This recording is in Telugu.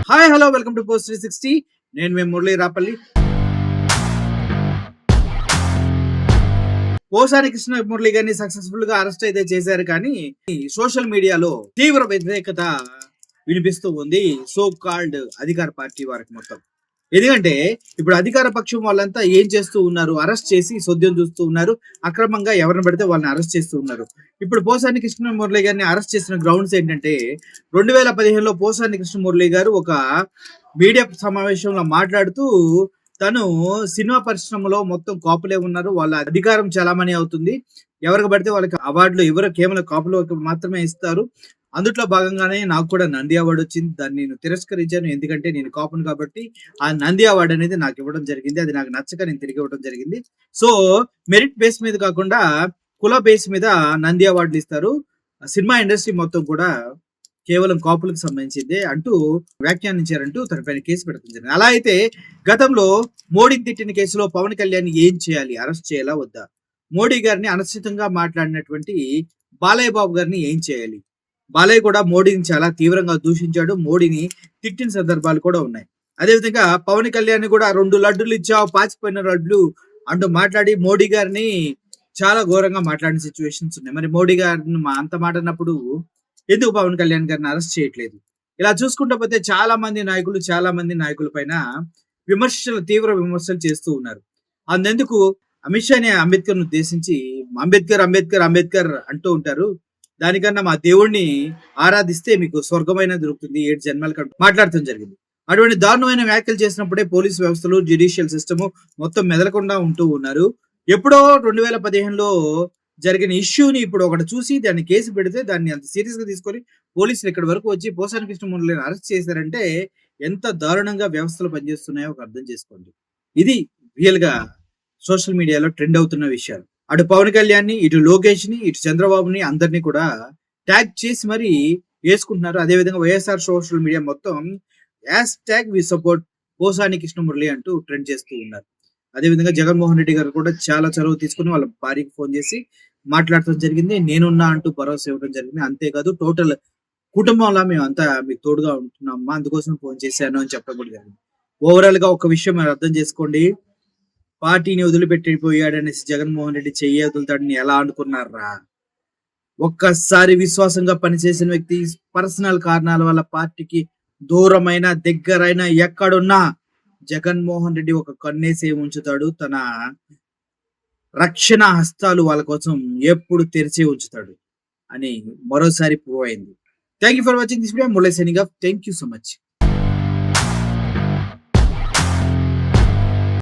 Hi hello welcome to post 360. నేను మీ మురళీ రాపల్లి. పోసాని కృష్ణ మురళి గారిని సక్సెస్ఫుల్ గా అరెస్ట్ అయితే చేశారు, కానీ సోషల్ మీడియాలో తీవ్ర వ్యతిరేకత వినిపిస్తూ ఉంది సో కాల్డ్ అధికార పార్టీ వారికి మొత్తం. ఎందుకంటే ఇప్పుడు అధికార పక్షం వాళ్ళంతా ఏం చేస్తూ ఉన్నారు, అరెస్ట్ చేసి సోద్యం చూస్తూ ఉన్నారు, అక్రమంగా ఎవరిని పడితే వాళ్ళని అరెస్ట్ చేస్తూ ఉన్నారు. ఇప్పుడు పోసాని కృష్ణ మురళి గారిని అరెస్ట్ చేసిన గ్రౌండ్స్ ఏంటంటే 2015లో పోసాని కృష్ణ మురళి గారు ఒక మీడియా సమావేశంలో మాట్లాడుతూ తను సినిమా పరిశ్రమలో మొత్తం కాపులే ఉన్నారు, వాళ్ళ అధికారం చలామణి అవుతుంది, ఎవరికి పడితే వాళ్ళకి అవార్డులు ఎవరు కేవలం కాపులకు మాత్రమే ఇస్తారు, అందుట్లో భాగంగానే నాకు కూడా నంది అవార్డు వచ్చింది, దాన్ని నేను తిరస్కరించాను ఎందుకంటే నేను కాపును కాబట్టి ఆ నంది అవార్డు అనేది నాకు ఇవ్వడం జరిగింది, అది నాకు నచ్చక నేను తిరిగి ఇవ్వడం జరిగింది. సో మెరిట్ బేస్ మీద కాకుండా కుల బేస్ మీద నంది అవార్డులు ఇస్తారు, సినిమా ఇండస్ట్రీ మొత్తం కూడా కేవలం కాపులకు సంబంధించిందే అంటూ వ్యాఖ్యానించారంటూ తన పైన కేసు పెడతాం జరిగింది. అలా అయితే గతంలో మోడీని తిట్టిన కేసులో పవన్ కళ్యాణ్ ఏం చేయాలి, అరెస్ట్ చేయాలా వద్దా, మోడీ గారిని అనుచితంగా మాట్లాడినటువంటి బాలయ్య బాబు గారిని ఏం చేయాలి, బాలయ్య కూడా మోడీని చాలా తీవ్రంగా దూషించాడు, మోడీని తిట్టిన సందర్భాలు కూడా ఉన్నాయి. అదేవిధంగా పవన్ కళ్యాణ్ కూడా 2 లడ్డులు ఇచ్చావు పాచిపోయిన లడ్లు అంటూ మాట్లాడి మోడీ గారిని చాలా ఘోరంగా మాట్లాడిన సిచ్యువేషన్స్ ఉన్నాయి. మరి మోడీ గారిని అంత మాట అన్నప్పుడు ఎందుకు పవన్ కళ్యాణ్ గారిని అరెస్ట్ చేయట్లేదు? ఇలా చూసుకుంటూ పోతే చాలా మంది నాయకుల పైన తీవ్ర విమర్శలు చేస్తూ ఉన్నారు. అందుకు అమిత్ షాని అంబేద్కర్ ఉద్దేశించి అంబేద్కర్ అంటూ ఉంటారు, దానికన్నా మా దేవుణ్ణి ఆరాధిస్తే మీకు స్వర్గమైన దొరుకుతుంది 7 జన్మల మాట్లాడటం జరిగింది. అటువంటి దారుణమైన వ్యాఖ్యలు చేసినప్పుడే పోలీస్ వ్యవస్థలు జ్యుడిషియల్ సిస్టమ్ మొత్తం మెదలకుండా ఉంటూ ఉన్నారు. ఎప్పుడో 2015లో జరిగిన ఇష్యూని ఇప్పుడు ఒకటి చూసి దాన్ని కేసు పెడితే దాన్ని అంత సీరియస్ గా తీసుకొని పోలీసులు ఇక్కడ వరకు వచ్చి పోసాని కృష్ణ మురళిని అరెస్ట్ చేశారంటే ఎంత దారుణంగా వ్యవస్థలు పనిచేస్తున్నాయో ఒక అర్థం చేసుకోండి. ఇది రియల్ గా సోషల్ మీడియాలో ట్రెండ్ అవుతున్న విషయాలు. అటు పవన్ కళ్యాణ్ ని, ఇటు లోకేష్ ని, ఇటు చంద్రబాబుని అందరినీ కూడా ట్యాగ్ చేసి మరి వేసుకుంటున్నారు. అదేవిధంగా వైఎస్ఆర్ సోషల్ మీడియా మొత్తం #వి సపోర్ట్ పోసాని కృష్ణ మురళి అంటూ ట్రెండ్ చేస్తూ ఉన్నారు. అదేవిధంగా జగన్మోహన్ రెడ్డి గారు కూడా చాలా చొరవ తీసుకుని వాళ్ళ భార్యకి ఫోన్ చేసి మాట్లాడటం జరిగింది, నేనున్నా అంటూ భరోసా ఇవ్వడం జరిగింది. అంతేకాదు టోటల్ కుటుంబంలో మేము అంతా మీకు తోడుగా ఉంటున్నామా, అందుకోసం ఫోన్ చేశాను అని చెప్పడం కూడా జరిగింది. ఓవరాల్ గా ఒక విషయం మీరు అర్థం చేసుకోండి, పార్టీని వదిలిపెట్టిపోయాడనేసి జగన్మోహన్ రెడ్డి చెయ్యి వదులుతాడని ఎలా అనుకున్నారా? ఒక్కసారి విశ్వాసంగా పనిచేసిన వ్యక్తి పర్సనల్ కారణాల వల్ల పార్టీకి దూరమైన దగ్గరైన ఎక్కడున్నా జగన్మోహన్ రెడ్డి ఒక కన్నేసే ఉంచుతాడు, తన రక్షణ హస్తాలు వాళ్ళ కోసం ఎప్పుడు తెరిచే ఉంచుతాడు అని మరోసారి ప్రూవ్ అయింది. Thank you for watching this video. Murali signing off. Thank you so much.